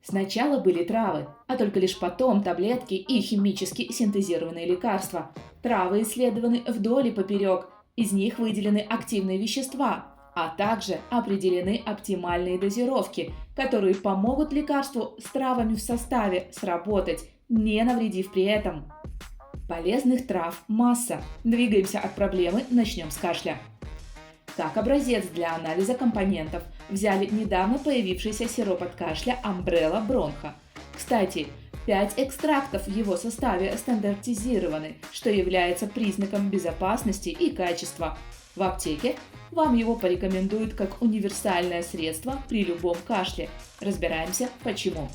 Сначала были травы, а только лишь потом таблетки и химически синтезированные лекарства. Травы исследованы вдоль и поперек, из них выделены активные вещества, а также определены оптимальные дозировки, которые помогут лекарству с травами в составе сработать, не навредив при этом. Полезных трав масса. Двигаемся от проблемы, начнем с кашля. Как образец для анализа компонентов взяли недавно появившийся сироп от кашля Umbrella Broncho. Кстати, 5 экстрактов в его составе стандартизированы, что является признаком безопасности и качества. В аптеке вам его порекомендуют как универсальное средство при любом кашле. Разбираемся почему.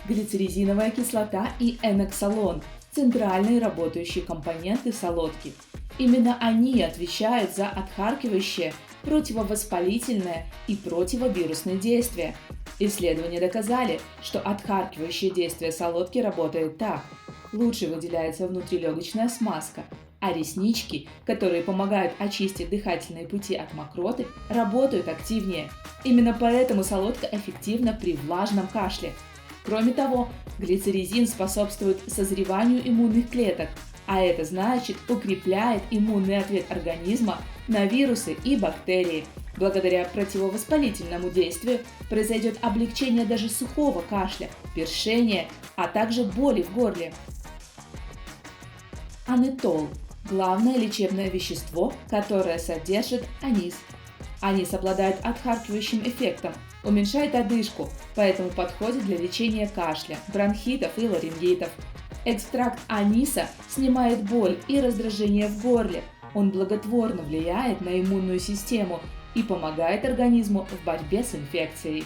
Глицеризиновая кислота и эноксалон – центральные работающие компоненты солодки. Именно они отвечают за отхаркивающее, противовоспалительное и противовирусное действие. Исследования доказали, что отхаркивающее действие солодки работает так. Лучше выделяется внутрилегочная смазка, а реснички, которые помогают очистить дыхательные пути от мокроты, работают активнее. Именно поэтому солодка эффективна при влажном кашле. Кроме того, глицеризин способствует созреванию иммунных клеток, а это значит укрепляет иммунный ответ организма на вирусы и бактерии. Благодаря противовоспалительному действию произойдет облегчение даже сухого кашля, першения, а также боли в горле. Анетол – главное лечебное вещество, которое содержит анис. Анис обладает отхаркивающим эффектом, уменьшает одышку, поэтому подходит для лечения кашля, бронхитов и ларингитов. Экстракт аниса снимает боль и раздражение в горле. Он благотворно влияет на иммунную систему и помогает организму в борьбе с инфекцией.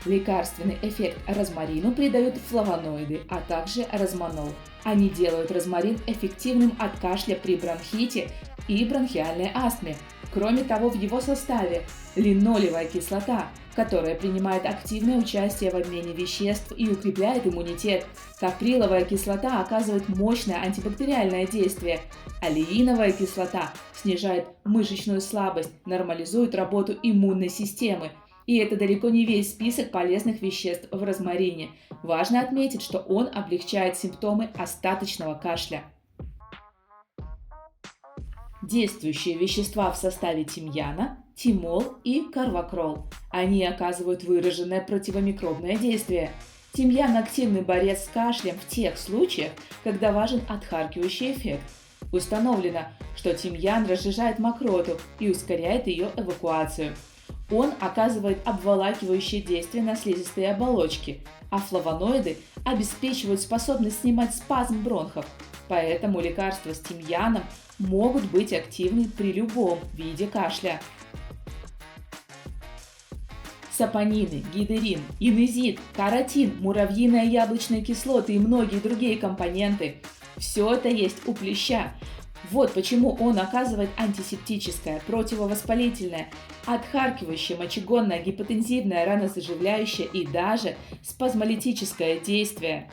Лекарственный эффект розмарину придают флавоноиды, а также розманол. Они делают розмарин эффективным от кашля при бронхите и бронхиальной астме. Кроме того, в его составе линолевая кислота, которая принимает активное участие в обмене веществ и укрепляет иммунитет. Каприловая кислота оказывает мощное антибактериальное действие. Алииновая кислота снижает мышечную слабость, нормализует работу иммунной системы. И это далеко не весь список полезных веществ в розмарине. Важно отметить, что он облегчает симптомы остаточного кашля. Действующие вещества в составе тимьяна – тимол и карвакрол. Они оказывают выраженное противомикробное действие. Тимьян – активный борец с кашлем в тех случаях, когда важен отхаркивающий эффект. Установлено, что тимьян разжижает мокроту и ускоряет ее эвакуацию. Он оказывает обволакивающее действие на слизистые оболочки, а флавоноиды обеспечивают способность снимать спазм бронхов. Поэтому лекарства с тимьяном могут быть активны при любом виде кашля. Сапонины, гидерин, инезит, каротин, муравьиная яблочная кислота и многие другие компоненты – все это есть у плюща. Вот почему он оказывает антисептическое, противовоспалительное, отхаркивающее, мочегонное, гипотензивное, ранозаживляющее и даже спазмолитическое действие.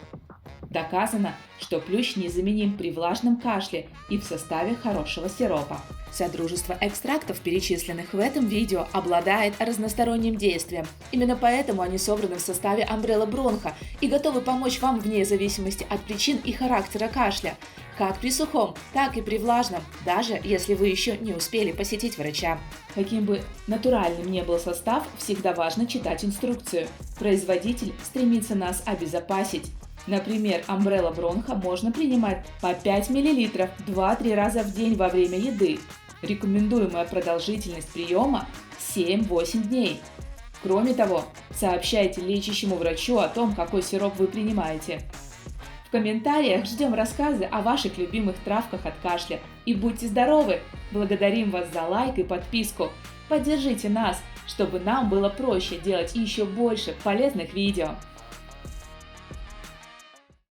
Доказано, что плющ незаменим при влажном кашле и в составе хорошего сиропа. Содружество экстрактов, перечисленных в этом видео, обладает разносторонним действием. Именно поэтому они собраны в составе Umbrella Broncho и готовы помочь вам вне зависимости от причин и характера кашля, как при сухом, так и при влажном, даже если вы еще не успели посетить врача. Каким бы натуральным ни был состав, всегда важно читать инструкцию. Производитель стремится нас обезопасить. Например, Umbrella Broncho можно принимать по 5 мл 2-3 раза в день во время еды. Рекомендуемая продолжительность приема 7-8 дней. Кроме того, сообщайте лечащему врачу о том, какой сироп вы принимаете. В комментариях ждем рассказы о ваших любимых травках от кашля. И будьте здоровы! Благодарим вас за лайк и подписку. Поддержите нас, чтобы нам было проще делать еще больше полезных видео.